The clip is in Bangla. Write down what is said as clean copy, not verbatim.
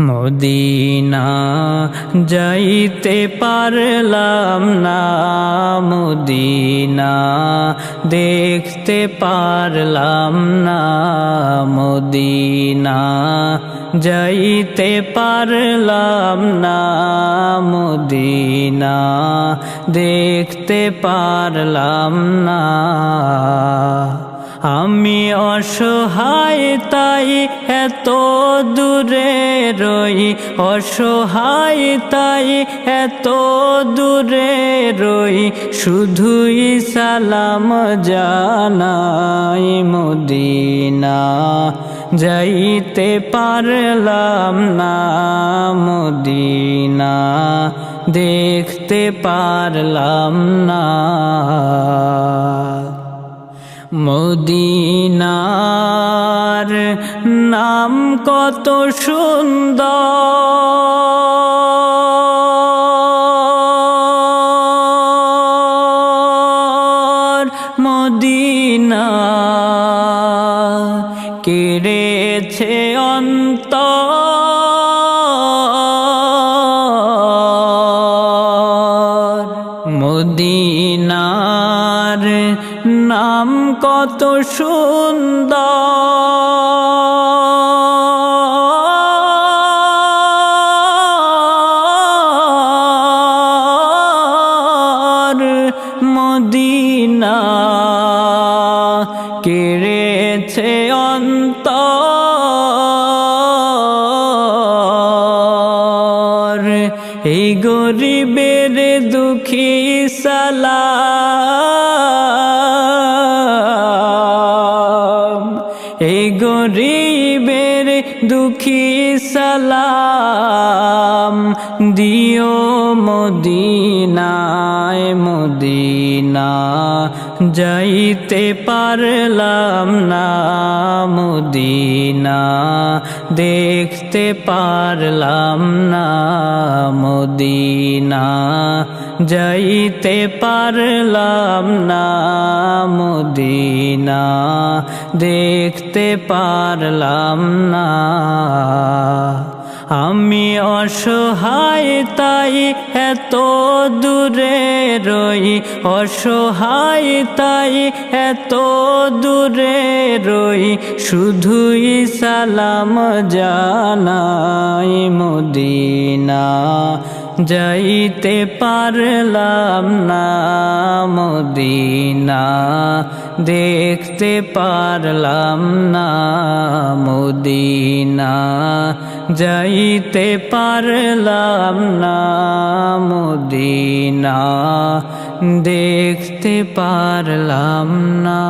মদিনা যাইতে পারলাম না, মদিনা দেখতে পারলাম না, মদিনা যাইতে পারলাম না, মদিনা দেখতে পারলাম না। আমি অসহায় তাই এত দূরে রই, অসহায় তাই এত দূরে রই, শুধুই সালাম জানাই। মদিনা যাইতে পারলাম না, মদিনা দেখতে পারলাম না। মদিনার নাম কত সুন্দর, মদিনা কেড়েছে অন্তর। মদিনার নাম কত সুন্দর, মদিনা কেড়েছে অন্তর। এই গরিবের দুঃখী সালাম, এই গরিবের দুঃখী সালাম দিও মদিনায়। মদিনা যাইতে পারলাম না, মদিনা দেখতে পারলাম না, মদিনা যাইতে পারলাম না, মদিনা দেখতে পারলাম না। আমি অসহায় তাই এত দূরে রই, অসহায় তাই এত দূরে রই, শুধুই সালাম জানাই। মদিনা যাইতে পারলাম না, মদিনা দেখতে পারলাম না, মদিনা যাইতে পারলাম না, মদিনা দেখতে পারলাম না।